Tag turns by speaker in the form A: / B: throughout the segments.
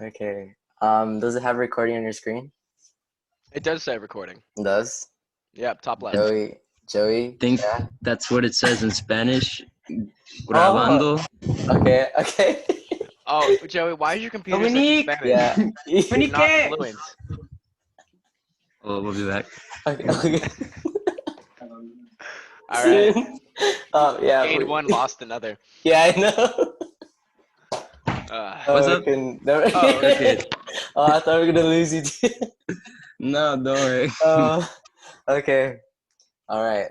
A: Okay. Does it have recording on your screen?
B: It does say recording.
A: It does.
B: Yep, top left.
A: Joey.
C: Think
A: Yeah.
C: that's what it says in Spanish.
A: Oh.
C: Grabando.
A: Okay.
B: Oh, Joey, why is your computer set to
C: Dominique.
B: Spanish?
A: Yeah.
B: You're not
C: Dominique.
B: fluent.
C: Oh, we'll be back.
A: Okay.
B: All right.
A: Yeah.
B: Gained one, lost another.
A: Yeah, I know.
C: What's up?
A: Never.
B: Oh,
C: Okay.
A: I thought we were gonna lose you too.
C: No, don't worry.
A: Okay. All right.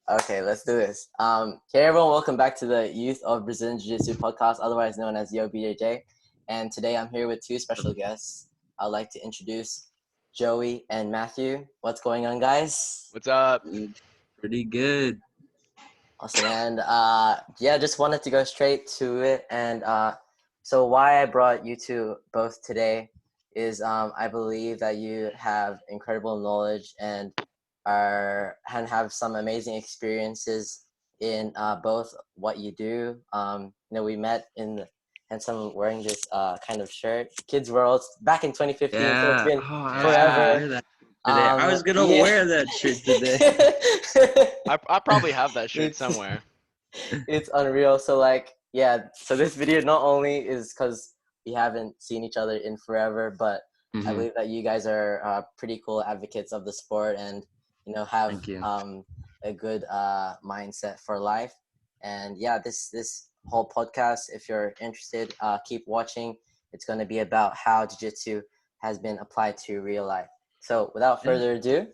A: Okay, let's do this. Hey everyone, welcome back to the Youth of Brazilian Jiu-Jitsu podcast, otherwise known as YOBJJ. And today I'm here with two special guests. I'd like to introduce Joey and Matthew. What's going on, guys?
B: What's up?
C: Pretty good.
A: Awesome. And just wanted to go straight to it. And so why I brought you two both today is I believe that you have incredible knowledge and have some amazing experiences in both what you do. We met in Handsome wearing this kind of shirt, Kids World, back in 2015.
C: Yeah.
A: So it's been
C: I
A: forever.
C: wear that today. I was gonna wear that shirt today.
B: I probably have that shirt somewhere.
A: It's unreal. So so this video not only is because we haven't seen each other in forever, but I believe that you guys are pretty cool advocates of the sport and have
C: Thank you.
A: a good mindset for life. And this whole podcast, if you're interested, keep watching. It's going to be about how jiu-jitsu has been applied to real life. So without further ado,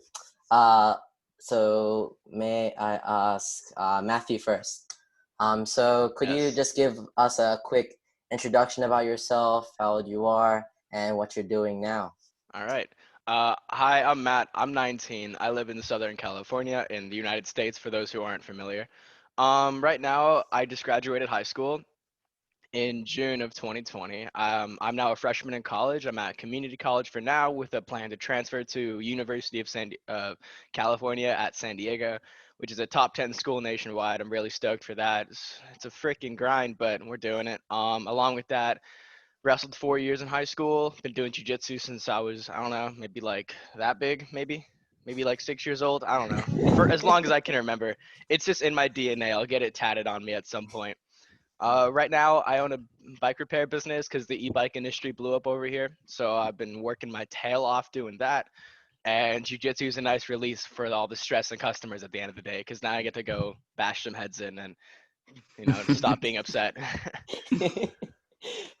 A: so may I ask Matthew first? So could you just give us a quick introduction about yourself, how old you are, and what you're doing now?
B: All right. Hi, I'm Matt. I'm 19. I live in Southern California in the United States, for those who aren't familiar. Right now, I just graduated high school in June of 2020. I'm now a freshman in college. I'm at community college for now with a plan to transfer to University of California at San Diego, which is a top 10 school nationwide. I'm really stoked for that. It's a freaking grind, but we're doing it. Along with that, wrestled 4 years in high school. Been doing jiu-jitsu since I was, I don't know, maybe like that big, maybe like 6 years old. I don't know. For as long as I can remember. It's just in my DNA. I'll get it tatted on me at some point. Right now, I own a bike repair business because the e-bike industry blew up over here. So I've been working my tail off doing that. And jiu-jitsu is a nice release for all the stress and customers at the end of the day because now I get to go bash some heads in and, stop being upset.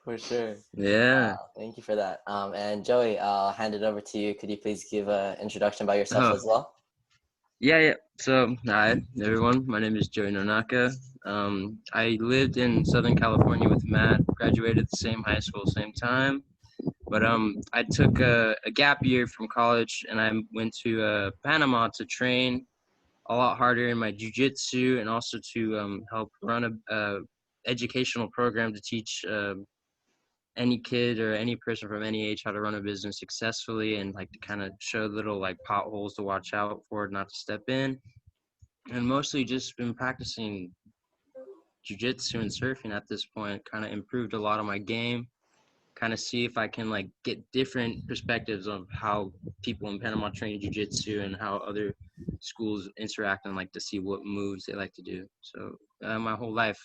A: For sure.
C: Yeah.
A: Thank you for that. And Joey, I'll hand it over to you. Could you please give an introduction about yourself as well?
C: Yeah. So, hi, everyone. My name is Joey Nonaka. I lived in Southern California with Matt, graduated the same high school, same time. But I took a gap year from college, and I went to Panama to train a lot harder in my jiu-jitsu and also to help run a educational program to teach any kid or any person from any age how to run a business successfully and like to kind of show little like potholes to watch out for, not to step in. And mostly just been practicing jiu-jitsu and surfing at this point. Kind of improved a lot of my game. Kind of see if I can like get different perspectives of how people in Panama train jiu-jitsu and how other schools interact and like to see what moves they like to do. So my whole life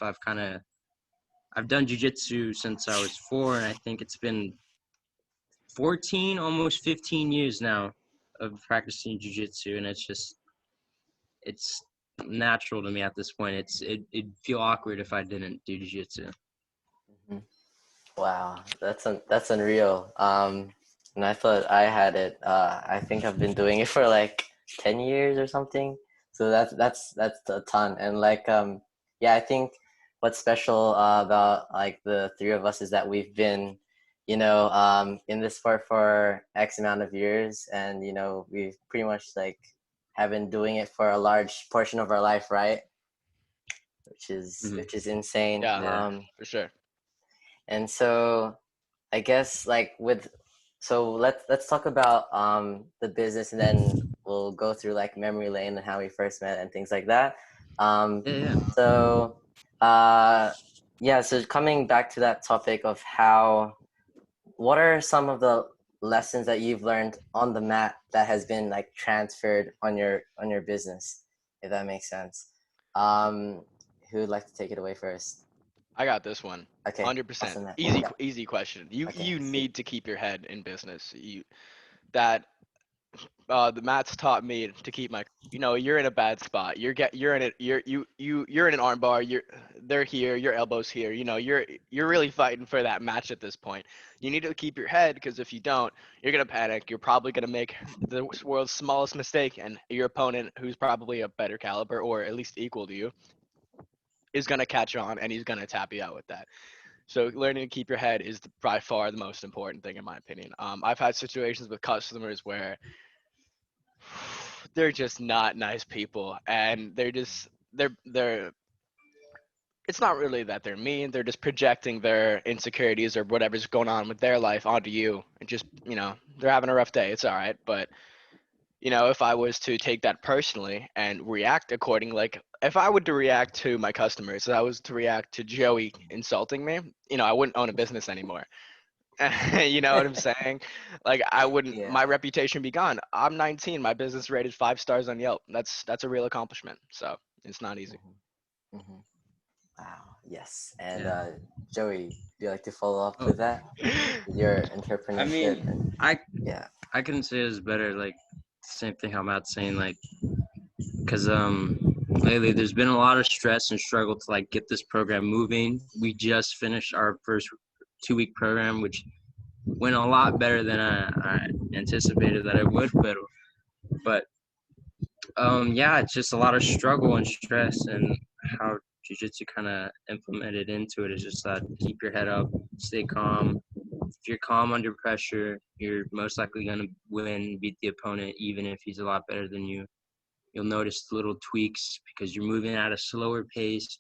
C: I've done jiu-jitsu since I was 4, and I think it's been 14, almost 15 years now of practicing jiu-jitsu, and it's natural to me at this point. It'd feel awkward if I didn't do jiu-jitsu.
A: Mm-hmm. Wow, that's unreal. And I thought I had it. I think I've been doing it for like 10 years or something. So that's a ton. And I think what's special about like the three of us is that we've been, in this sport for X amount of years, and we've pretty much like have been doing it for a large portion of our life, right? Which is insane.
B: Yeah, for sure.
A: And so I guess let's talk about the business, and then we'll go through like memory lane and how we first met and things like that.
C: Yeah.
A: So so coming back to that topic of how what are some of the lessons that you've learned on the mat that has been like transferred on your business, if that makes sense? Who would like to take it away first?
B: I got this one.
A: Okay,
B: 100%.
A: awesome, Matt.
B: Easy,
A: Yeah.
B: easy question. You
A: Okay,
B: you
A: sweet.
B: need to keep your head in business. That the Matt's taught me to keep my. You're in a bad spot. You're in it. You're in an armbar. They're here. Your elbows here. You're really fighting for that match at this point. You need to keep your head, because if you don't, you're gonna panic. You're probably gonna make the world's smallest mistake, and your opponent, who's probably a better caliber or at least equal to you, is gonna catch on, and he's gonna tap you out with that. So learning to keep your head is by far the most important thing, in my opinion. I've had situations with customers where they're just not nice people, and they're it's not really that they're mean. They're just projecting their insecurities or whatever's going on with their life onto you, and just they're having a rough day. It's all right. But if I was to take that personally and react according, like if I would to react to my customers, if I was to react to Joey insulting me, I wouldn't own a business anymore. You know what I'm saying? Like I wouldn't,
A: Yeah.
B: my reputation be gone. I'm 19. My business rated 5 stars on Yelp. That's a real accomplishment. So it's not easy.
A: Mm-hmm. Mm-hmm. Wow. Yes. And
C: Yeah.
A: Joey, do you like to follow up
C: Oh,
A: with that? Your
C: I
A: entrepreneurship
C: mean,
A: and
C: I
A: yeah.
C: I couldn't say it's better. Like same thing how Matt's saying. Like, cause lately there's been a lot of stress and struggle to like get this program moving. We just finished our first 2-week program, which went a lot better than I anticipated that it would. But yeah, it's just a lot of struggle and stress, and how jiu-jitsu kind of implemented into it is just that keep your head up, stay calm. If you're calm under pressure, you're most likely going to win, beat the opponent, even if he's a lot better than you. You'll notice little tweaks because you're moving at a slower pace.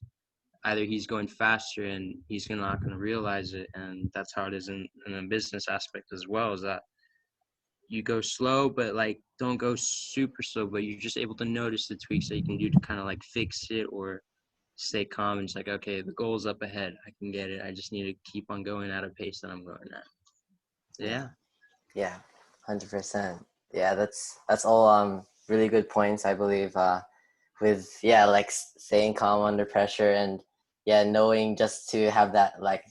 C: Either he's going faster and he's not going to realize it, and that's how it is in a business aspect as well, is that you go slow, but like don't go super slow, but you're just able to notice the tweaks that you can do to kind of like fix it or stay calm and just like, okay, the goal's up ahead. I can get it. I just need to keep on going at a pace that I'm going at. Yeah.
A: Yeah. 100%. Yeah, that's all really good points, I believe, with like staying calm under pressure and knowing just to have that like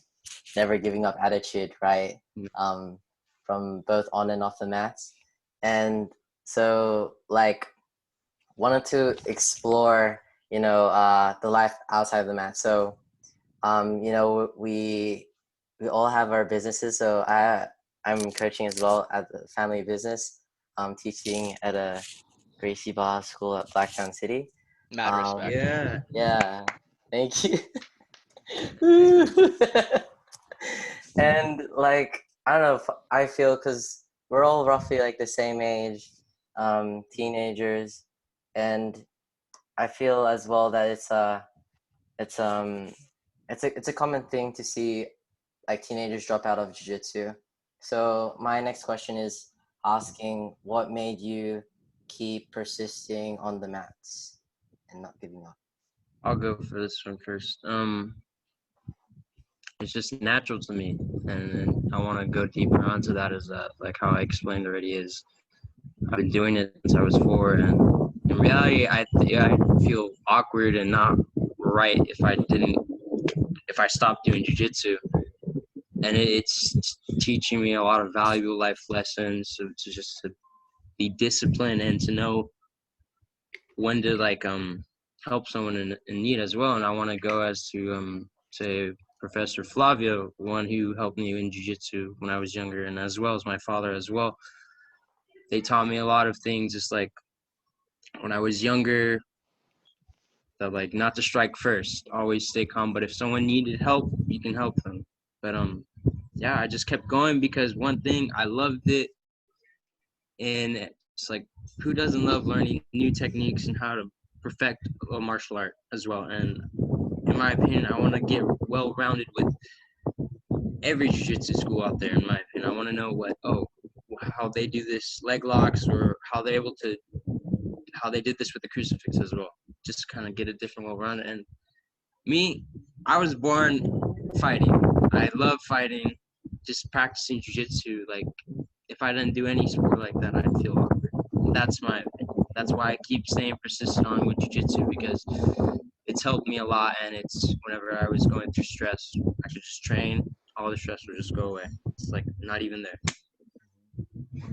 A: never giving up attitude, right? Um from both on and off the mats. And so like wanted to explore, the life outside of the mat. So we all have our businesses. So I'm coaching as well at the family business. Teaching at a Gracie Barra school at Blacktown City.
B: Mad respect.
C: Yeah.
A: Yeah, thank you. And like I don't know if I feel because we're all roughly like the same age, teenagers, and I feel as well that it's it's a common thing to see like teenagers drop out of jiu-jitsu. So my next question is asking what made you keep persisting on the mats and not giving up.
C: I'll go for this one first. It's just natural to me, and then I want to go deeper onto that. Is that like how I explained already? Is I've been doing it since I was 4, and in reality, I feel awkward and not right if I stopped doing jiu-jitsu. And it's teaching me a lot of valuable life lessons to be disciplined and to know when to like help someone in need as well. And I want to go as to say Professor Flavio, one who helped me in jiu-jitsu when I was younger, and as well as my father as well. They taught me a lot of things, just like when I was younger, that like not to strike first, always stay calm. But if someone needed help, you can help them. But yeah, I just kept going because one thing, I loved it, and it's like, who doesn't love learning new techniques and how to perfect a martial art as well? And in my opinion, I want to get well-rounded with every jiu-jitsu school out there. In my opinion, I want to know how they do this leg locks, or how they did this with the crucifix as well. Just kind of get a different well-rounded. And me, I was born fighting. I love fighting. just practicing jiu-jitsu, like if I didn't do any sport like that, I'd feel awkward. That's my opinion. That's why I keep staying persistent on with jiu-jitsu, because it's helped me a lot, and it's whenever I was going through stress, I could just train, all the stress would just go away. It's like not even there.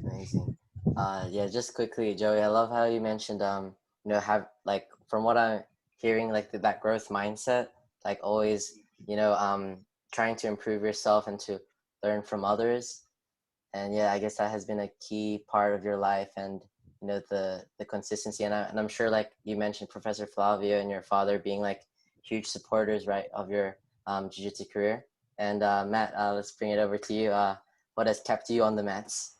A: Amazing. Yeah, just quickly, Joey, I love how you mentioned, have like from what I'm hearing, like that growth mindset, like always, trying to improve yourself and to learn from others. And yeah, I guess that has been a key part of your life, and the consistency. And I'm sure, like you mentioned, Professor Flavio and your father being like huge supporters, right, of your jiu-jitsu career. And Matt, let's bring it over to you. What has kept you on the mats?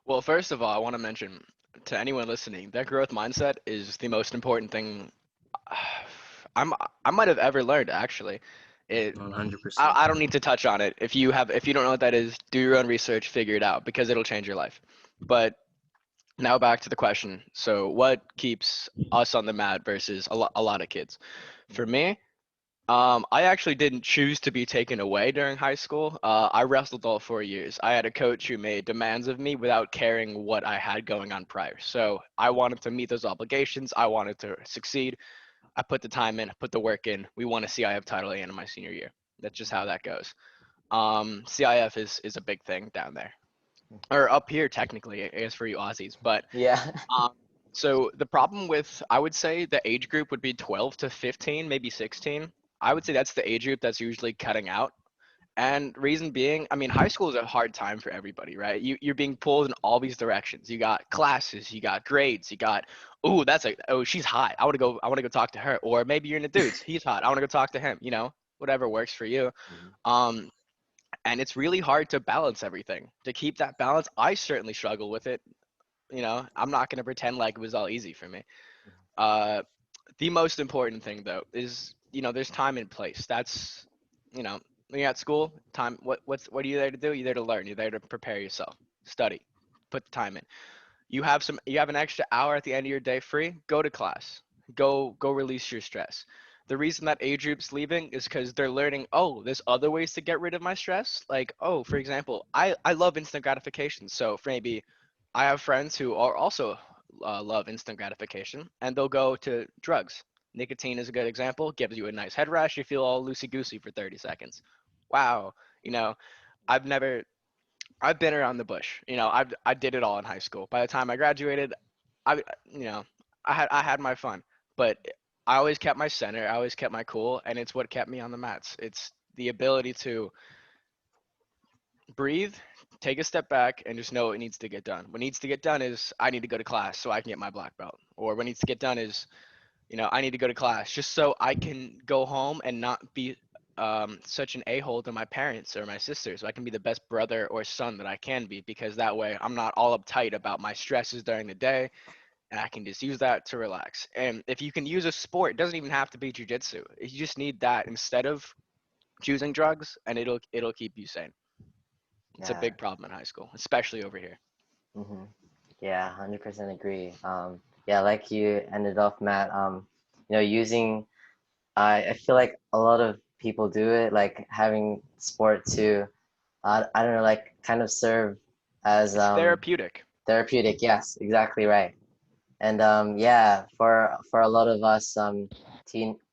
B: Well, first of all, I want to mention to anyone listening that growth mindset is the most important thing I'm I might have ever learned actually. It
C: 100%.
B: I don't need to touch on it. If you don't know what that is, do your own research, figure it out because it'll change your life. But now back to the question. So what keeps us on the mat versus a lot of kids? For me, I actually didn't choose to be taken away during high school. I wrestled all 4 years. I had a coach who made demands of me without caring what I had going on prior. So I wanted to meet those obligations. I wanted to succeed. I put the time in, put the work in. We won a CIF title in my senior year. That's just how that goes. CIF is a big thing down there, or up here technically, I guess for you Aussies. But
A: Yeah.
B: um, so the problem with, I would say the age group would be 12 to 15, maybe 16. I would say that's the age group that's usually cutting out. And reason being, I mean, high school is a hard time for everybody, right? You're being pulled in all these directions. You got classes, you got grades, you got, she's hot. I want to go talk to her. Or maybe you're in the dudes, he's hot. I want to go talk to him, whatever works for you.
A: Mhm.
B: Um, and it's really hard to balance everything. To keep that balance, I certainly struggle with it. I'm not going to pretend like it was all easy for me. Uh, the most important thing though is, there's time and place. That's, you know when you're at school, time, what are you there to do? You're there to learn. You're there to prepare yourself, study, put the time in. You have an extra hour at the end of your day free, go to class, go release your stress. The reason that age group's leaving is because they're learning, oh, there's other ways to get rid of my stress. Like, oh, for example, I love instant gratification. So for maybe I have friends who are also love instant gratification, and they'll go to drugs. Nicotine is a good example. Gives you a nice head rush. You feel all loosey goosey for 30 seconds. Wow. You know, I've never. I've been around the bush. I did it all in high school. By the time I graduated, I you know I had my fun, but I always kept my center. I always kept my cool, and it's what kept me on the mats. It's the ability to breathe, take a step back, and just know what needs to get done. What needs to get done is I need to go to class so I can get my black belt. Or what needs to get done is, I need to go to class just so I can go home and not be such an a-hole to my parents or my sisters. So I can be the best brother or son that I can be, because that way I'm not all uptight about my stresses during the day, and I can just use that to relax. And if you can use a sport, it doesn't even have to be jujitsu. You just need that instead of choosing drugs, and it'll keep you sane. It's a
A: Yeah.
B: big problem in high school, especially over here.
A: Hmm. Yeah, 100% agree. Yeah, like you ended off, Matt. Using I feel like a lot of people do it, like having sport to I don't know, like kind of serve as
B: It's therapeutic.
A: therapeutic. Yes, exactly right. And yeah, for a lot of us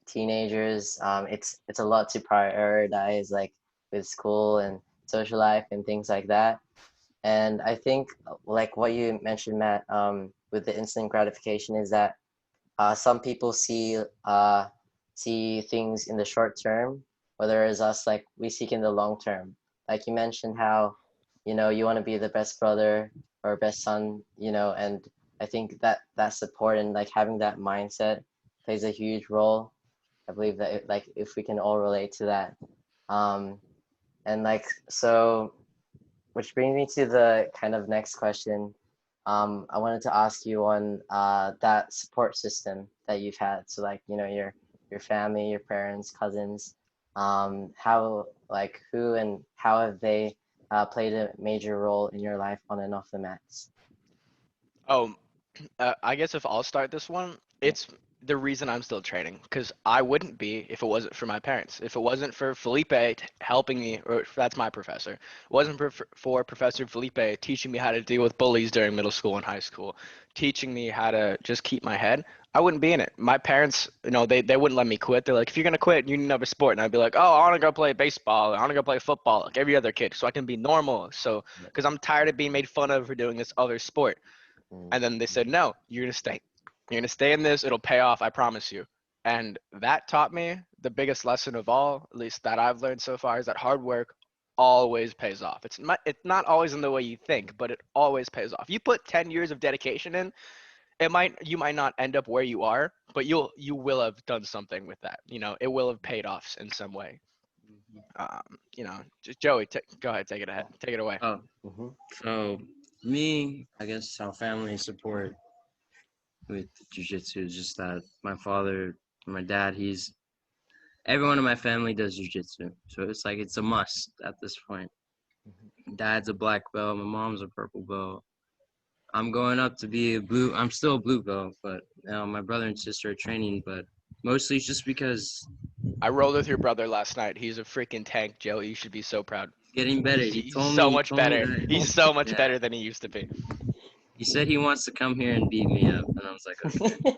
A: teenagers, it's a lot to prioritize, like with school and social life and things like that. And I think, like what you mentioned, Matt, with the instant gratification, is that some people see things in the short term, whereas us, like we seek in the long term. Like you mentioned how, you want to be the best brother or best son, and I think that support and like having that mindset plays a huge role. I believe that like if we can all relate to that. Um, and like so which brings me to the kind of next question. I wanted to ask you on that support system that you've had. So like, your family, your parents, cousins, how like who and how have they played a major role in your life on and off the mats?
B: Oh, I guess if I'll start this one,
A: Yeah.
B: the reason I'm still training, because I wouldn't be if it wasn't for my parents. If it wasn't for Felipe helping me, or that's my professor, it wasn't for Professor Felipe teaching me how to deal with bullies during middle school and high school, teaching me how to just keep my head, I wouldn't be in it. My parents, they wouldn't let me quit. They're like, if you're gonna quit, you need another sport. And I'd be like, oh, I want to go play baseball. I want to go play football, like every other kid, so I can be normal. So, because I'm tired of being made fun of for doing this other sport. And then they said, no, you're going to stay. You're going to stay in this. It'll pay off. I promise you. And that taught me the biggest lesson of all, at least that I've learned so far, is that hard work always pays off. It's not always in the way you think, but it always pays off. You put 10 years of dedication in, you might not end up where you are, but you will have done something with that. It will have paid off in some way. Just Joey, go ahead, take it away.
C: Oh, so me, I guess our family support with jiu-jitsu is just that my father, my dad, everyone in my family does jiu-jitsu. So it's like it's a must at this point. Dad's a black belt, my mom's a purple belt. I'm going up to be I'm still a blue belt, but my brother and sister are training, but mostly it's just because
B: I rolled with your brother last night. He's a freaking tank, Joey. You should be so proud.
C: getting better.
B: He's so much better. He's so much
C: yeah.
B: better than he used to be.
C: He said he wants to come here and beat me up, and I was like, okay.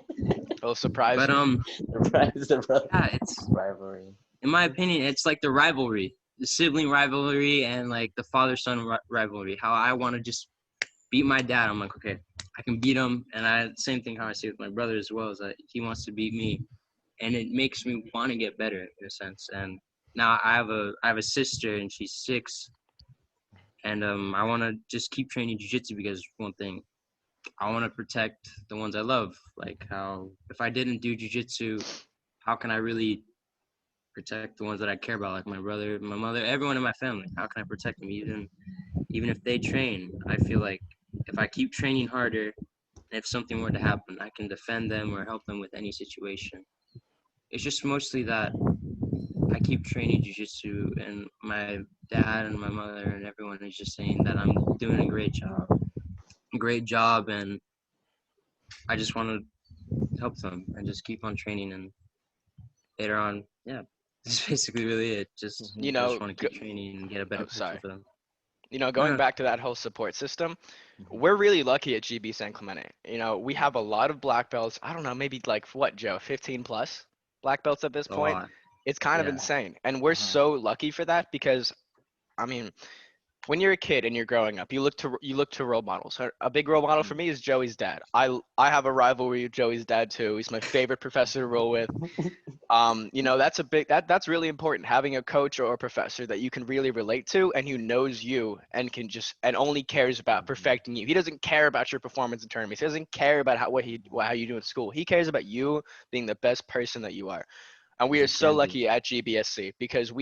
B: It'll surprise
C: But
B: you.
A: Surprise the brother.
C: yeah, it's
A: Rivalry.
C: in my opinion, it's like the rivalry, the sibling rivalry, and like the father-son rivalry. How I want to just beat my dad. I'm like, okay, I can beat him, and same thing how I see with my brother as well, is that he wants to beat me, and it makes me want to get better in a sense. And now I have a sister, and she's 6, and I want to just keep training jiu-jitsu because one thing, I want to protect the ones I love. Like how if I didn't do jiu-jitsu, how can I really protect the ones that I care about, like my brother, my mother, everyone in my family? How can I protect them even if they train? I feel like if I keep training harder, if something were to happen, I can defend them or help them with any situation. It's just mostly that I keep training jiu-jitsu, and my dad and my mother and everyone is just saying that I'm doing a great job, and I just want to help them and just keep on training, and later on, yeah, that's basically really it. I just want to keep training and get a better person for them.
B: Going back to that whole support system, we're really lucky at GB San Clemente. We have a lot of black belts. I don't know, maybe like what, Joe, 15 plus black belts at this point. It's kind of insane. And we're so lucky for that because, I mean, when you're a kid and you're growing up, you look to role models. A big role model for me is Joey's dad. I have a rivalry with Joey's dad too. He's my favorite professor to roll with. That's really important, having a coach or a professor that you can really relate to and who knows you and and only cares about perfecting you. He doesn't care about your performance in tournaments. He doesn't care about how you do in school. He cares about you being the best person that you are. And we are so lucky at GBSC because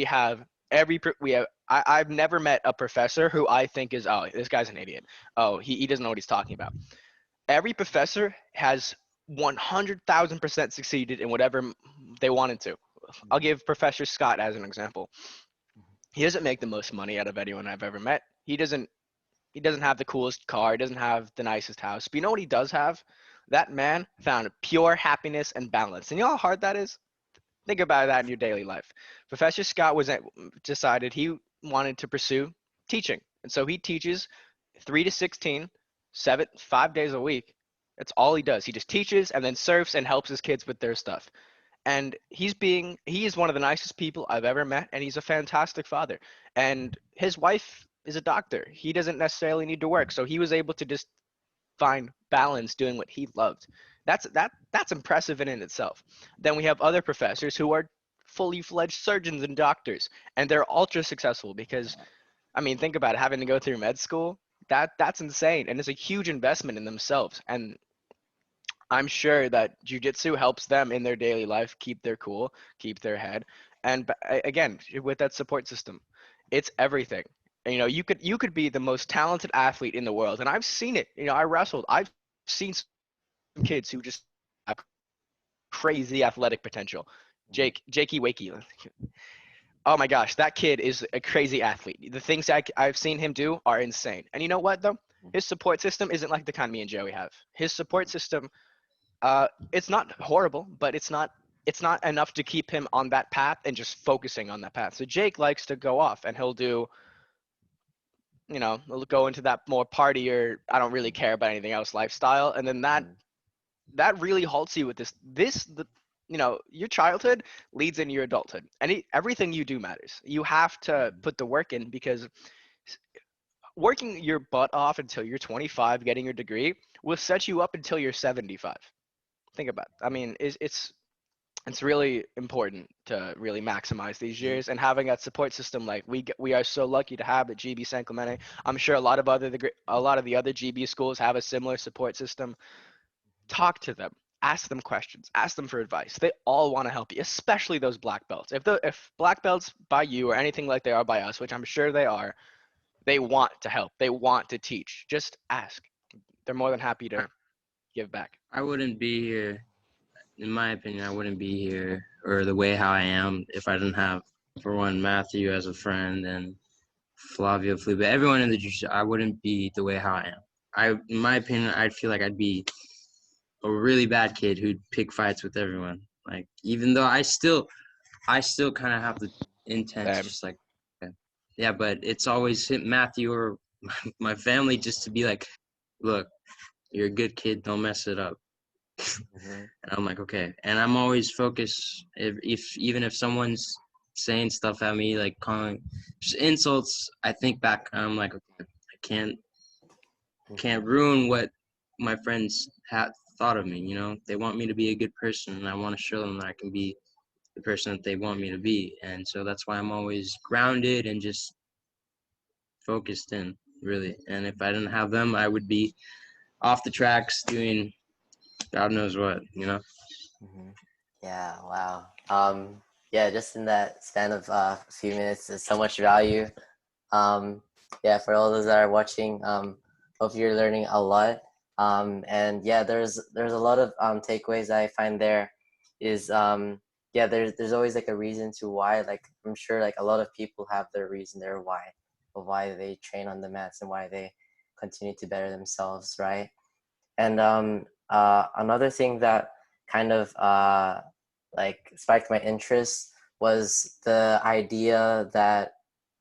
B: I've never met a professor who I think is, oh, this guy's an idiot. Oh, he doesn't know what he's talking about. Every professor has 100,000% succeeded in whatever they wanted to. I'll give Professor Scott as an example. He doesn't make the most money out of anyone I've ever met. He doesn't have the coolest car. He doesn't have the nicest house. But you know what he does have? That man found pure happiness and balance. And you know how hard that is? Think about that in your daily life. Professor Scott decided he wanted to pursue teaching. And so he teaches 3 to 16, 5 days a week. That's all he does. He just teaches and then surfs and helps his kids with their stuff. And he is one of the nicest people I've ever met, and he's a fantastic father. And his wife is a doctor. He doesn't necessarily need to work. So he was able to just find balance doing what he loved. That's impressive in itself. Then we have other professors who are fully fledged surgeons and doctors, and they're ultra successful because, I mean, think about it, having to go through med school, that's insane, and it's a huge investment in themselves. And I'm sure that jiu-jitsu helps them in their daily life keep their cool, keep their head, and again, with that support system, it's everything. And, you could be the most talented athlete in the world, and I've seen it. I wrestled. I've seen some kids who just have crazy athletic potential. Jakey Wakey. Oh my gosh, that kid is a crazy athlete. The things I've seen him do are insane. And you know what though? His support system isn't like the kind me and Joey have. His support system It's not horrible, but it's not enough to keep him on that path and just focusing on that path. So Jake likes to go off and he'll do, he'll go into that more party or I don't really care about anything else lifestyle, and then that really halts you with your childhood leads into your adulthood. Everything you do matters. You have to put the work in, because working your butt off until you're 25, getting your degree, will set you up until you're 75. Think about it. I mean, it's really important to really maximize these years, and having that support system like we are so lucky to have at GB San Clemente. I'm sure a lot of the other GB schools have a similar support system. Talk to them, ask them questions, ask them for advice. They all want to help you, especially those black belts. If black belts by you or anything like they are by us, which I'm sure they are, they want to help. They want to teach. Just ask. They're more than happy to give back.
C: I wouldn't be here, in my opinion, I wouldn't be here or the way how I am if I didn't have, for one, Matthew as a friend and Flavio, Felipe, everyone in the jiu-jitsu. I wouldn't be the way how I am. In my opinion, I'd feel like I'd be a really bad kid who'd pick fights with everyone. Like, even though I still kind of have the intent, just like, yeah, but it's always hit Matthew or my family just to be like, look, you're a good kid, don't mess it up. And I'm like, okay. And I'm always focused. Even if someone's saying stuff at me, like calling just insults, I think back. I'm like, okay, I can't ruin what my friends had thought of me. They want me to be a good person, and I want to show them that I can be the person that they want me to be. And so that's why I'm always grounded and just focused in, really. And if I didn't have them, I would be off the tracks doing God knows what.
A: Yeah, wow. Yeah, just in that span of a few minutes, there's so much value. Yeah, for all those that are watching, hope you're learning a lot. And yeah, there's a lot of takeaways I find there. Is yeah, there's always like a reason to why. Like, I'm sure like a lot of people have their reason, their why, of why they train on the mats and why they continue to better themselves, right? And another thing that kind of like spiked my interest was the idea that,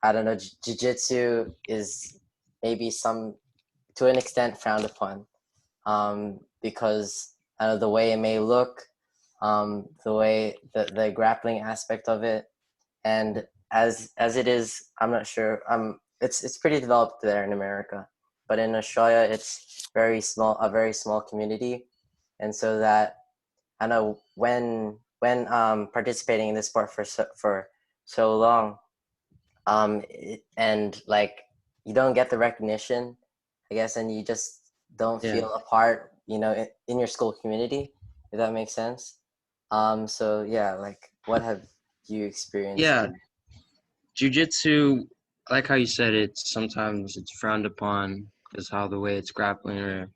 A: I don't know, jiu-jitsu is maybe to an extent frowned upon, because the way it may look, the way the grappling aspect of it, and as it is, I'm not sure. It's pretty developed there in America, but in Australia, it's a very small community, and so that I know when participating in this sport for so long, and like you don't get the recognition, I guess, and you just don't feel a part, in your school community, if that makes sense. So yeah, like what have you experienced?
C: Yeah, jiu-jitsu, like how you said it, sometimes it's frowned upon because how the way it's grappling, or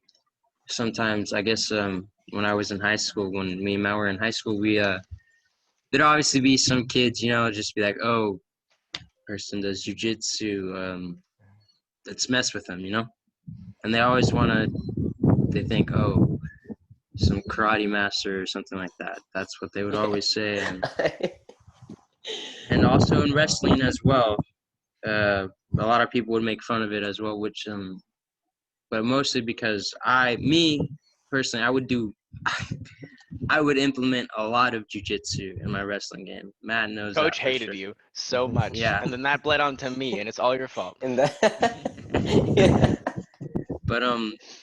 C: sometimes, I guess, when I was in high school, when me and Matt were in high school, there'd obviously be some kids, just be like, oh, person does jiu-jitsu, let's mess with them, and they always they think, oh, some karate master or something like that. That's what they would always say. And also in wrestling as well, a lot of people would make fun of it as well, which but mostly because me personally, I would implement a lot of jiu-jitsu in my wrestling game. Matt knows
B: Coach
C: that for
B: hated
C: sure.
B: you so much,
C: Yeah.
B: and then that bled onto me, and it's all your fault.
A: Yeah.
C: But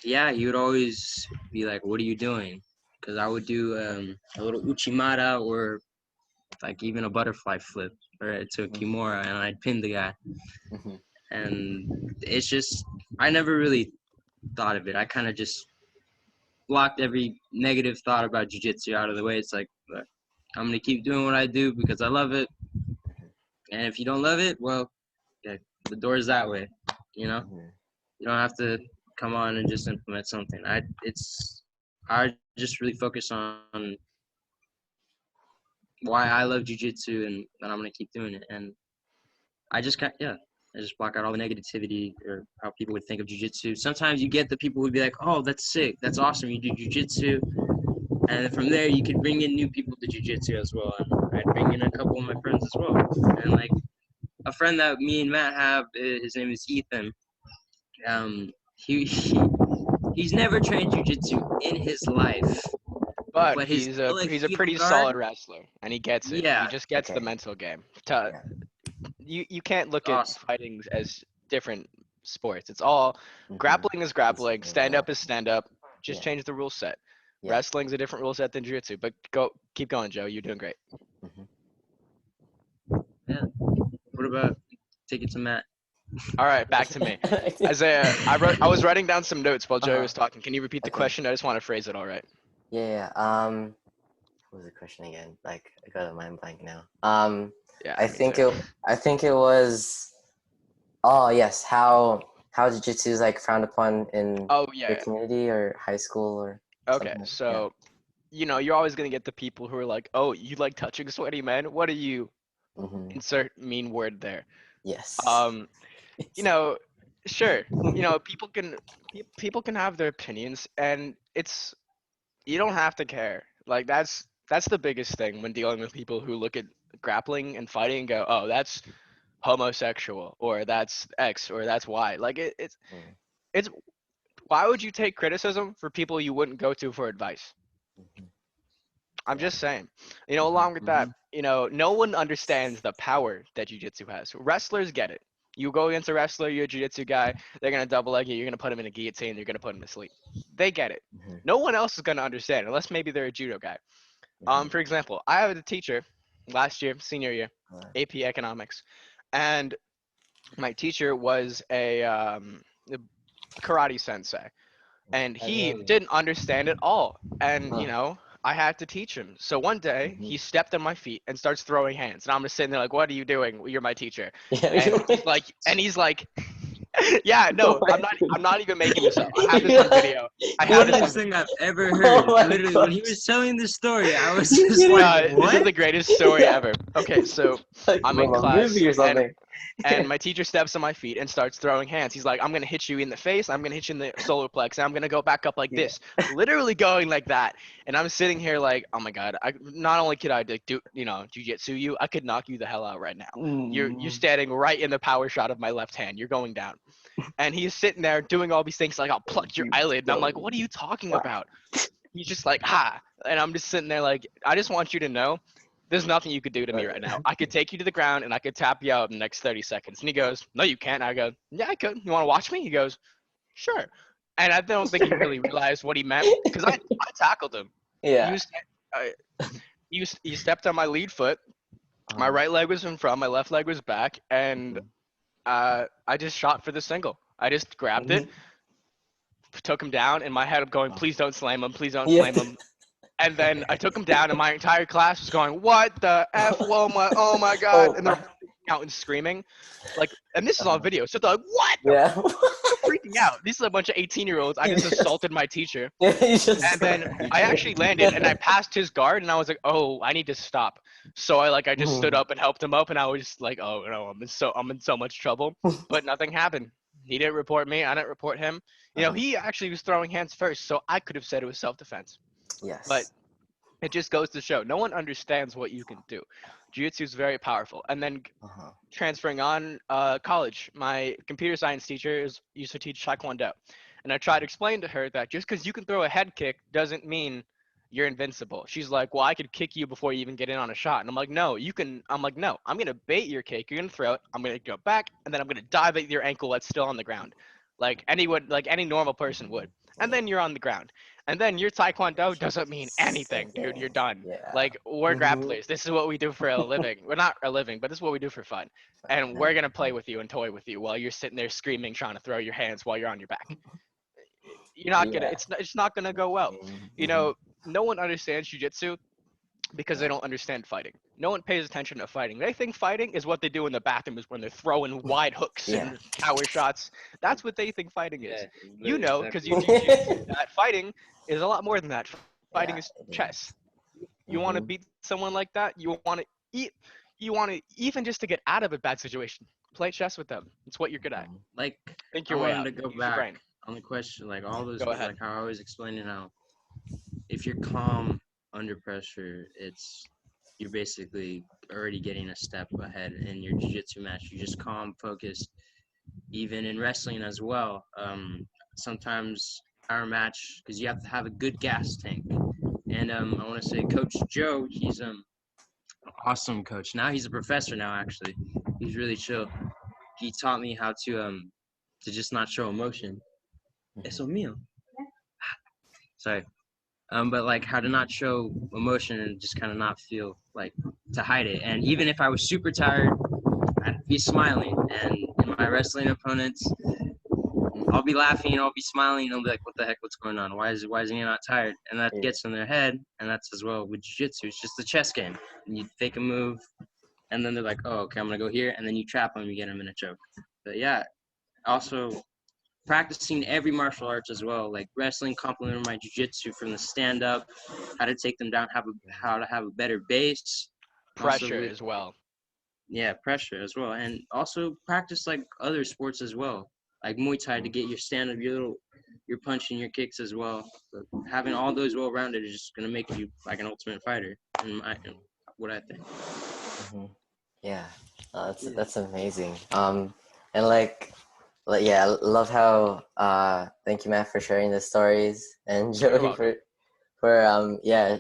C: yeah, he would always be like, "What are you doing?" Because I would do a little uchimata, or like even a butterfly flip, or to a kimura, and I'd pin the guy. And it's just, I never really thought of it. I kind of just blocked every negative thought about jiu-jitsu out of the way. It's like, look, I'm gonna keep doing what I do because I love it. And if you don't love it, well, yeah, the door's that way. You don't have to come on and just implement something. I just really focus on why I love jiu-jitsu and that I'm gonna keep doing it. And I just block out all the negativity or how people would think of jiu-jitsu. Sometimes you get the people who'd be like, oh, that's sick, that's awesome, you do jiu-jitsu. And from there, you could bring in new people to jiu-jitsu as well. And I'd bring in a couple of my friends as well. And like a friend that me and Matt have, his name is Ethan. He's never trained jiu-jitsu in his life,
B: But
C: but his
B: he's a
C: heel
B: pretty
C: guard,
B: solid wrestler, and he gets it. He
C: yeah,
B: just gets the
A: Okay.
B: mental game.
A: Yeah.
B: You can't look at
C: awesome.
B: fighting as different sports. It's all grappling is grappling, stand up is stand up. Just
A: Yeah.
B: change the rule set.
A: Yeah.
B: Wrestling's a different rule set than jiu-jitsu. But keep going, Joe. You're doing great.
C: Yeah. What about take it to Matt?
B: All right, back to me. I was writing down some notes while Joey was talking. Can you repeat the
A: Okay.
B: question? I just want to phrase it all right.
A: Yeah. What was the question again? Like, I got a mind blank now.
B: Yeah.
A: I think it was. Oh yes, how jiu-jitsu is like frowned upon in
B: Oh
A: your
B: yeah.
A: community or high school or
B: Okay.
A: something.
B: So, you're always gonna get the people who are like, "Oh, you like touching sweaty men? What are you?"
A: Mm-hmm.
B: Insert mean word there.
A: Yes.
B: Sure. People can have their opinions, and you don't have to care. Like that's the biggest thing when dealing with people who look at grappling and fighting and go, "Oh, that's homosexual," or "That's X," or "That's Y." Like it's why would you take criticism for people you wouldn't go to for advice? I'm just saying. Along with that, no one understands the power that jiu-jitsu has. Wrestlers get it. You go against a wrestler, you're a jiu-jitsu guy, they're going to double leg you, you're going to put him in a guillotine, you're going to put him to sleep. They get it. No one else is going to understand unless maybe they're a judo guy. For example, I had a teacher last year, senior year, AP economics, and my teacher was a karate sensei, and he didn't understand it all. And I had to teach him. So one day he stepped on my feet and starts throwing hands, and I'm just sitting there like, "What are you doing? You're my teacher." And he's like, "Yeah, no, I'm not even making this up. I have this on video. I have this on
C: Funniest thing I've ever heard. Literally, when he was telling the story, I was just like, "What?"
B: This is the greatest story ever. Okay, so I'm in class,
A: movie or something.
B: and my teacher steps on my feet and starts throwing hands. He's like, "I'm gonna hit you in the face. I'm gonna hit you in the solar plex. And I'm gonna go back up like this," literally going like that. And I'm sitting here like, "Oh my god! Not only could I do jiu-jitsu you, I could knock you the hell out right now. You're standing right in the power shot of my left hand. You're going down." And he's sitting there doing all these things like, "I'll pluck your eyelid," and I'm like, "What are you talking about?" He's just like, "Ha!" And I'm just sitting there like, "I just want you to know, there's nothing you could do to me right now. I could take you to the ground and I could tap you out in the next 30 seconds." And he goes, "No, you can't." I go, "Yeah, I could. You want to watch me?" He goes, "Sure." And I don't think he really realized what he meant because I tackled him.
A: Yeah.
B: He stepped on my lead foot. My right leg was in front, my left leg was back, and I just shot for the single. I just grabbed it, took him down, in my head I'm going, "Please don't slam him, please don't slam him." And then I took him down, and my entire class was going, "What the F? Oh my God." And they're freaking out and screaming. And this is on video. So they're like, "What?"
A: Yeah.
B: They're freaking out. These are a bunch of 18-year-olds. I just assaulted my teacher.
A: And
B: then I actually landed, and I passed his guard, and I was like, "Oh, I need to stop." So I just stood up and helped him up, and I was just like, "Oh no, I'm in so much trouble." But nothing happened. He didn't report me. I didn't report him. He actually was throwing hands first, so I could have said it was self-defense.
A: Yes.
B: But it just goes to show no one understands what you can do. Jiu-jitsu is very powerful. And then transferring on college, my computer science teacher used to teach Taekwondo. And I tried to explain to her that just because you can throw a head kick doesn't mean you're invincible. She's like, "Well, I could kick you before you even get in on a shot." And I'm like, "No, you can." I'm like, "No, I'm going to bait your kick. You're going to throw it. I'm going to go back, and then I'm going to dive at your ankle that's still on the ground. Like any normal person would. And then you're on the ground. And then your Taekwondo doesn't mean anything, dude. You're done."
A: Yeah.
B: We're grapplers. This is what we do for a living. We're not a living, but this is what we do for fun. And we're going to play with you and toy with you while you're sitting there screaming, trying to throw your hands while you're on your back. You're not going to, it's not going to go well. No one understands jiu-jitsu because they don't understand fighting. No one pays attention to fighting. They think fighting is what they do in the bathroom, is when they're throwing wide hooks and power shots. That's what they think fighting is. Because you jiu-jitsu, that fighting is a lot more than that. Fighting is chess. You want to beat someone like that? You want to even just to get out of a bad situation, play chess with them. It's what you're good at. Think your way out.
C: To go
B: Use your brain.
C: back on the question, all those
B: Go
C: things,
B: ahead.
C: how I was explaining how if if you're calm under pressure, you're basically already getting a step ahead in your jiu-jitsu match. You're just calm, focused. Even in wrestling as well. Sometimes our match, because you have to have a good gas tank. And I want to say Coach Joe, he's an awesome coach. Now he's a professor now, actually. He's really chill. He taught me how to just not show emotion. Eso mío. Sorry. But like how to not show emotion and just kind of not feel like to hide it. And even if I was super tired, I'd be smiling. And in my wrestling opponents, I'll be laughing and I'll be smiling and I'll be like, what the heck, what's going on? Why is he not tired? And that gets in their head. And that's as well with jiu-jitsu. It's just a chess game. And you fake a move and then they're like, oh, okay, I'm going to go here. And then you trap them, you get them in a choke. But yeah, also practicing every martial arts as well, like wrestling complementing my jiu-jitsu from the stand-up, how to take them down, how to have a better base.
B: Pressure as well.
C: Yeah, pressure as well. And also practice like other sports as well, like Muay Thai to get your stand-up, your punch and your kicks as well. But having all those well-rounded is just going to make you like an ultimate fighter, in what I think.
A: Yeah, that's amazing. And like yeah, I love how thank you, Matt, for sharing the stories, and Joey for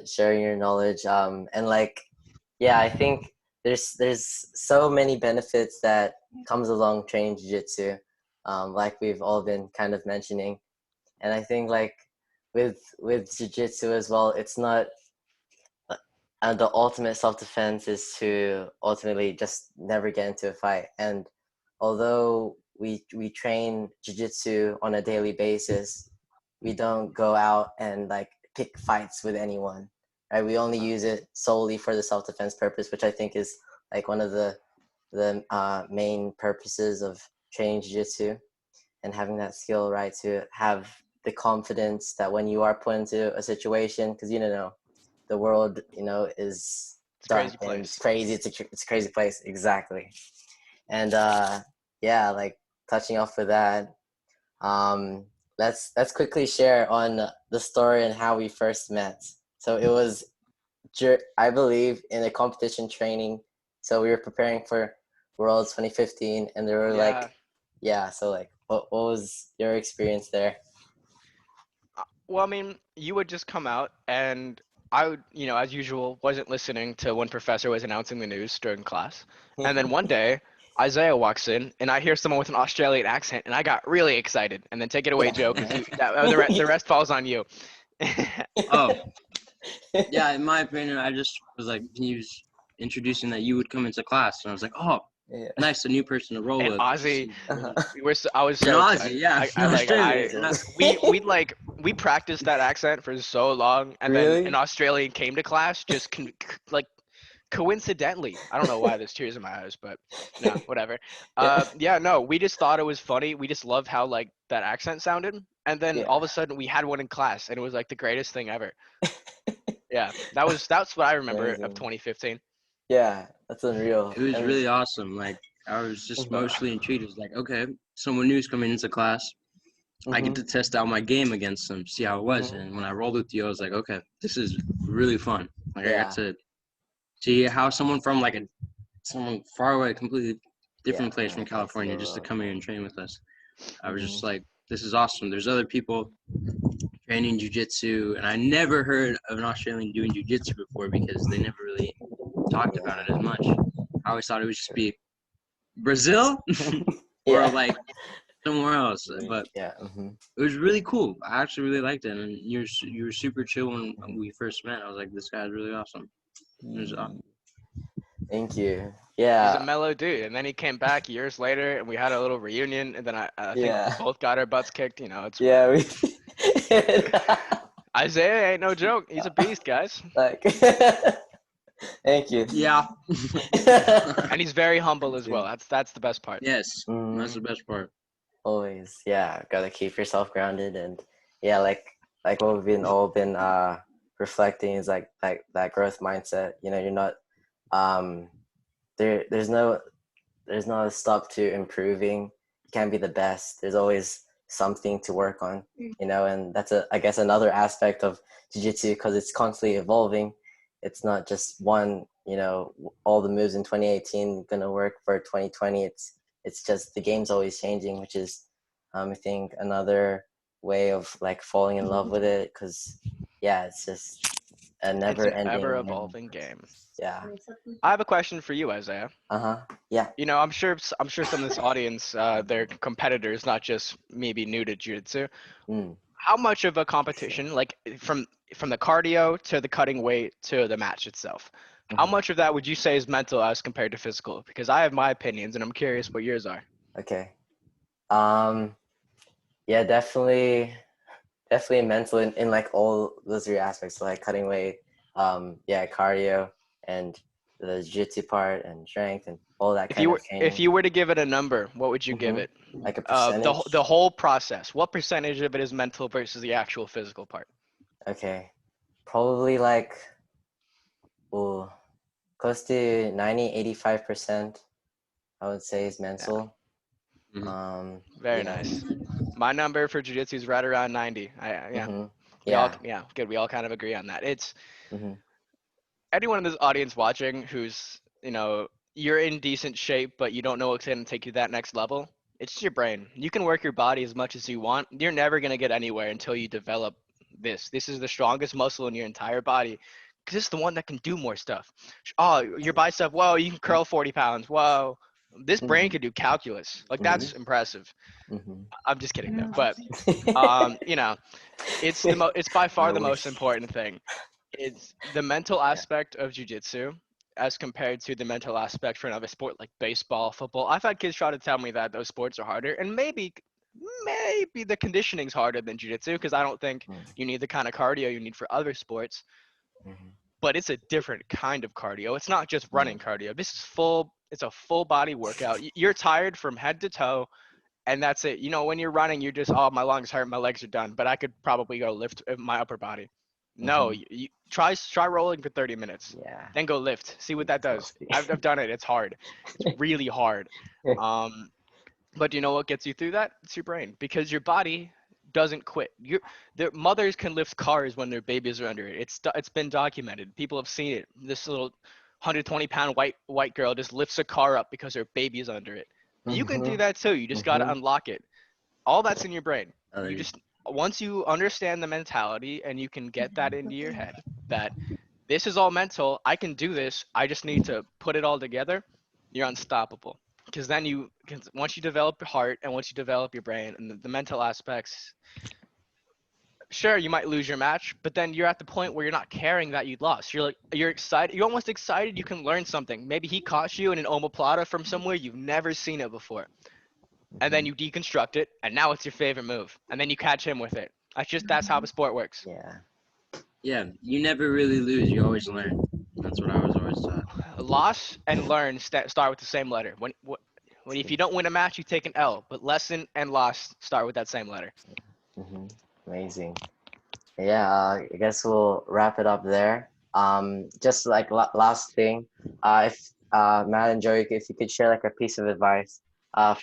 A: sharing your knowledge. And like yeah, I think there's so many benefits that comes along training jiu-jitsu, like we've all been kind of mentioning. And I think like with jiu-jitsu as well, it's not the ultimate self-defense is to ultimately just never get into a fight. And although we train jiu-jitsu on a daily basis, we don't go out and like pick fights with anyone, right? We only use it solely for the self-defense purpose, which I think is like one of the main purposes of training jiu-jitsu, and having that skill, right, to have the confidence that when you are put into a situation, because the world, is dark and it's crazy. It's a crazy place. Exactly. And yeah, like touching off of that, let's quickly share on the story and how we first met. So it was, I believe, in a competition training. So we were preparing for Worlds 2015, and there were so like, what was your experience there?
B: Well, I mean, you would just come out and I would, as usual, wasn't listening to when professor was announcing the news during class. And then one day, Isaiah walks in and I hear someone with an Australian accent and I got really excited. And then take it away, Joe, because the rest falls on you.
C: Oh, yeah, in my opinion, I just was like, he was introducing that you would come into class. And I was like, oh, nice, a new person to roll with.
B: Ozzy, I was so excited.
C: Yeah.
B: We practiced that accent for so long, and then an Australian came to class just coincidentally. I don't know why there's tears in my eyes, but no, whatever. We just thought it was funny. We just loved how like that accent sounded, and then all of a sudden we had one in class, and it was like the greatest thing ever. Yeah, that's what I remember of 2015.
A: Yeah, that's unreal.
C: It was really awesome. Like, I was just mostly intrigued. It was like, okay, someone new's coming into class. I get to test out my game against them, see how it was. And when I rolled with you, I was like, okay, this is really fun. Like, I got to see how someone from someone far away, completely different place from California, just to come here and train with us. I was just like, this is awesome. There's other people training jiu-jitsu, and I never heard of an Australian doing jiu-jitsu before because they never really talked about it as much. I always thought it would just be Brazil or like somewhere else, but it was really cool. I actually really liked it, and you were super chill when we first met. I was like, this guy's really awesome. It was awesome.
A: Thank you. Yeah,
B: he's a mellow dude, and then he came back years later, and we had a little reunion, and then I think we both got our butts kicked. It's Isaiah ain't no joke. He's a beast, guys.
A: Like, thank you.
C: Yeah.
B: And he's very humble as well. That's the best part.
C: Yes, that's the best part.
A: Always, gotta keep yourself grounded, and like what we've all been reflecting is like that growth mindset. You're not there's no stop to improving. You can't be the best. There's always something to work on, and that's I guess another aspect of jiu-jitsu, because it's constantly evolving. It's not just one, all the moves in 2018 gonna work for 2020. It's just the game's always changing, which is I think another way of like falling in love with it, because it's just a never
B: It's an
A: ending
B: ever-evolving game.
A: Yeah.
B: I have a question for you, Isaiah.
A: Yeah.
B: I'm sure some of this audience, they're competitors, not just maybe new to jiu-jitsu. How much of a competition, like from the cardio to the cutting weight to the match itself, how much of that would you say is mental as compared to physical? Because I have my opinions, and I'm curious what yours are.
A: Okay. Yeah, definitely mental in like all those three aspects, so like cutting weight, cardio, and the jiu-jitsu part, and strength, and all that kind of training.
B: If you were to give it a number, what would you give it?
A: Like a percentage?
B: The whole process. What percentage of it is mental versus the actual physical part?
A: Okay. Probably like close to 85%, I would say, is mental.
B: Very nice. My number for jiu-jitsu is right around 90. Good. We all kind of agree on that. It's anyone in this audience watching who's, you're in decent shape, but you don't know what's going to take you to that next level. It's just your brain. You can work your body as much as you want. You're never going to get anywhere until you develop this. This is the strongest muscle in your entire body, because it's the one that can do more stuff. Oh, your bicep, whoa, you can curl 40 pounds. Whoa. This brain could do calculus. Like, that's impressive. I'm just kidding though. But, it's by far the most important thing. It's the mental aspect of jiu-jitsu as compared to the mental aspect for another sport like baseball, football. I've had kids try to tell me that those sports are harder, and maybe the conditioning's harder than jiu-jitsu, because I don't think you need the kind of cardio you need for other sports. But it's a different kind of cardio. It's not just running cardio. This is it's a full body workout. You're tired from head to toe, and that's it. When you're running, you're just, oh, my lungs hurt, my legs are done, but I could probably go lift my upper body. No, you try rolling for 30 minutes.
A: Yeah.
B: Then go lift. See what that does. I've done it. It's hard. It's really hard. But you know what gets you through that? It's your brain, because your body doesn't quit. Their mothers can lift cars when their babies are under it. It's been documented. People have seen it. This little 120-pound white girl just lifts a car up because her baby is under it. You can do that too. You just got to unlock it. All that's in your brain. Once you understand the mentality and you can get that into your head, that this is all mental, I can do this, I just need to put it all together, you're unstoppable. Because then once you develop your heart and once you develop your brain and the mental aspects, sure, you might lose your match, but then you're at the point where you're not caring that you'd lost. You're excited. You're almost excited you can learn something. Maybe he caught you in an omoplata from somewhere you've never seen it before. And then you deconstruct it, and now it's your favorite move. And then you catch him with it. That's how the sport works.
C: Yeah, you never really lose. You always learn. That's what I was always taught.
B: Loss and learn start with the same letter. If you don't win a match, you take an L. But lesson and loss start with that same letter.
A: Amazing. Yeah, I guess we'll wrap it up there. Just like last thing, if Matt and Joey, if you could share like a piece of advice,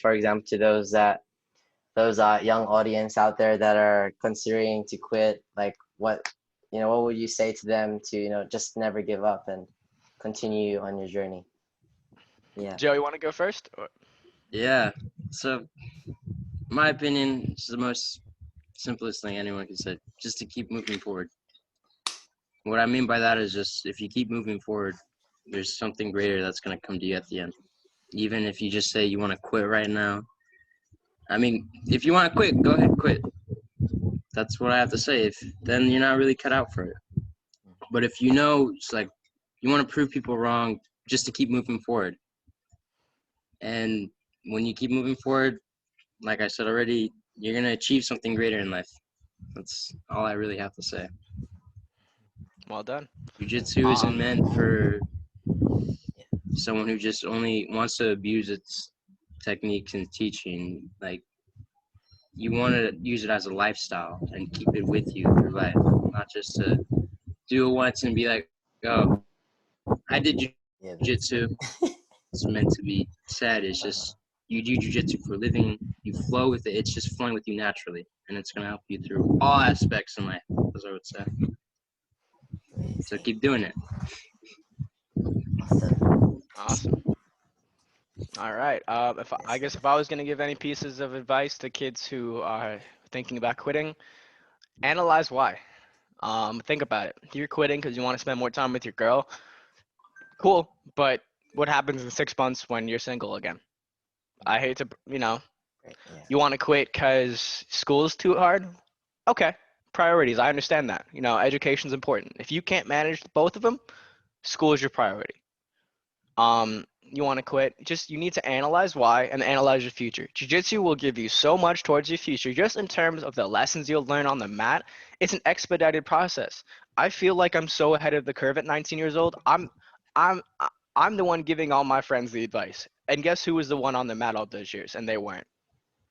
A: for example, to those young audience out there that are considering to quit, like what would you say to them to just never give up and continue on your journey? Yeah.
B: Joey, you want to go first?
C: Yeah. So, my opinion, it's the most simplest thing anyone can say, just to keep moving forward. What I mean by that is just if you keep moving forward, there's something greater that's going to come to you at the end. Even if you just say you want to quit right now. I mean, if you want to quit, go ahead, quit. That's what I have to say. Then you're not really cut out for it. But if it's like you want to prove people wrong, just to keep moving forward. And when you keep moving forward, like I said already, you're going to achieve something greater in life. That's all I really have to say.
B: Well done.
C: Jiu-jitsu isn't meant for someone who just only wants to abuse its techniques and teaching. Like, you want to use it as a lifestyle and keep it with you through life, not just to do it once and be like, oh, I did jiu-jitsu. It's meant to be said. It's just you do jiu-jitsu for a living, you flow with it. It's just flowing with you naturally, and it's gonna help you through all aspects in life, as I would say. So keep doing it.
B: Awesome. All right. I guess if I was gonna give any pieces of advice to kids who are thinking about quitting, analyze why. Think about it. You're quitting because you want to spend more time with your girl. Cool, but what happens in 6 months when you're single again? I hate to,
A: Yeah.
B: you want to quit because school's too hard? Okay, priorities. I understand that. Education's important. If you can't manage both of them, school is your priority. You want to quit, you need to analyze why and analyze your future. Jiu-jitsu will give you so much towards your future, just in terms of the lessons you'll learn on the mat. It's an expedited process. I feel like I'm so ahead of the curve at 19 years old. I'm I'm the one giving all my friends the advice. And guess who was the one on the mat all those years? And they weren't.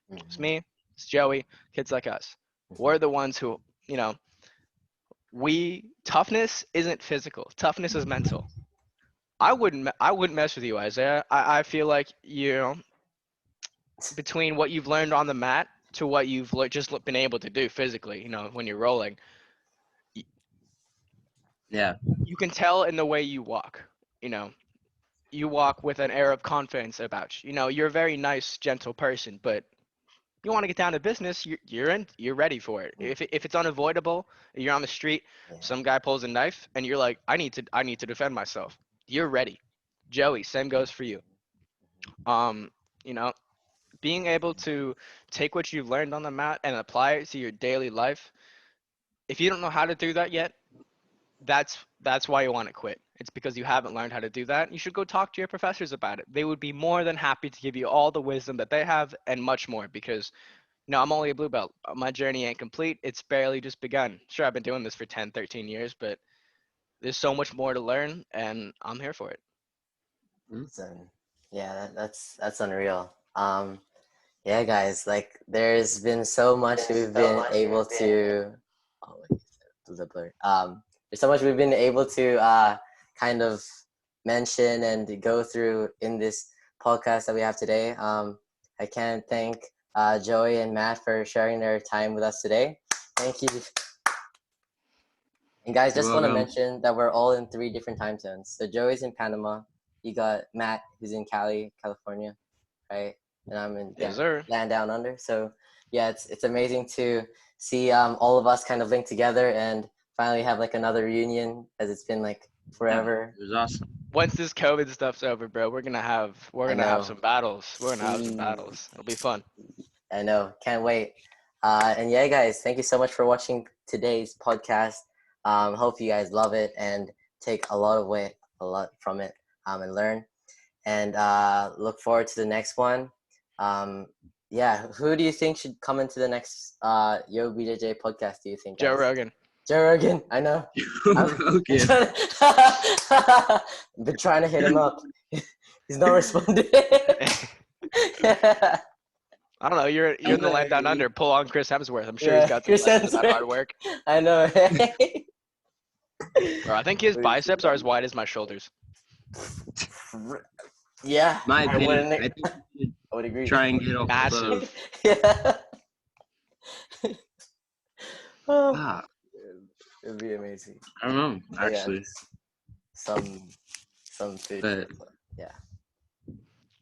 B: It's me, it's Joey, kids like us. We're the ones who, toughness isn't physical. Toughness is mental. I wouldn't mess with you, Isaiah. I feel like, between what you've learned on the mat to what you've just been able to do physically, when you're rolling,
C: Yeah.
B: you can tell in the way you walk. You walk with an air of confidence about you. You're a very nice, gentle person, but you want to get down to business, you're ready for it. If it's unavoidable, you're on the street, some guy pulls a knife, and you're like, I need to defend myself. You're ready. Joey, same goes for you. Um, you know, Being able to take what you've learned on the mat and apply it to your daily life. If you don't know how to do that yet, that's why you want to quit. It's because you haven't learned how to do that. You should go talk to your professors about it. They would be more than happy to give you all the wisdom that they have and much more, because I'm only a blue belt. My journey ain't complete. It's barely just begun. Sure, I've been doing this for 10, 13 years, but there's so much more to learn, and I'm here for it.
A: So, yeah, that's unreal. Yeah, guys, like there's been so much we've been able to. Oh, wait, the blur. There's so much we've been able to kind of mention and go through in this podcast that we have today. I can't thank Joey and Matt for sharing their time with us today. Thank you. And guys,
C: You're
A: just want to
C: welcome.
A: mention that we're all in 3 different time zones. So Joey's in Panama. You got Matt, who's in Cali, California, right? And I'm in
B: Yes, sir.
A: land down under. So yeah, it's amazing to see all of us kind of link together and finally have like another reunion, as it's been like forever.
C: It was awesome.
B: Once this COVID stuff's over, bro, we're gonna have
A: I know.
B: some battles. We're gonna have some
A: Ooh,
B: battles. It'll be fun.
A: I know. Can't wait. And yeah, guys, thank you so much for watching today's podcast. Hope you guys love it and take a lot from it and learn. And look forward to the next one. Yeah, who do you think should come into the next YOBJJ podcast, do you think, guys?
B: Joe Rogan.
A: Joe Rogan, I know.
C: Okay.
A: I've been trying to hit him up. He's not responding.
B: I don't know. You're in the land down under. Pull on Chris Hemsworth. I'm sure
A: Yeah,
B: he's got the
A: Chris
B: legs of that
A: Hemsworth.
B: hard work.
A: I know.
B: Bro, I think his biceps are as wide as my shoulders.
A: Yeah,
C: My
A: I
C: opinion,
A: wouldn't-
C: I think you
A: I would agree.
C: should try and get a hold
B: Massive.
C: of.
A: Yeah. Oh,
C: Ah,
A: it would be amazing.
C: I don't know,
A: But yeah,
C: actually.
A: some food.
C: But
A: Yeah.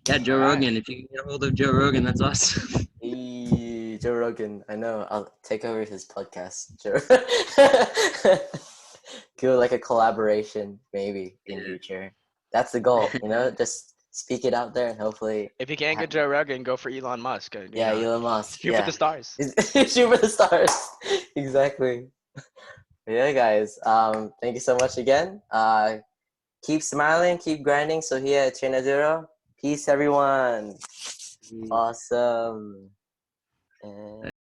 C: yeah, Joe
B: All right.
C: Rogan. If you can get a hold of Joe Rogan, that's awesome.
A: Hey, Joe Rogan. I know. I'll take over his podcast. Joe. Do like a collaboration, maybe in
C: Yeah.
A: future. That's the goal. Just speak it out there, and hopefully.
B: If you can't get Joe Rogan, go for Elon Musk.
A: Yeah, Elon Musk.
B: Shoot for the stars.
A: Shoot for the stars. Exactly. Yeah, guys. Thank you so much again. Keep smiling, keep grinding. So here at Trinaduro. Peace, everyone. Awesome. And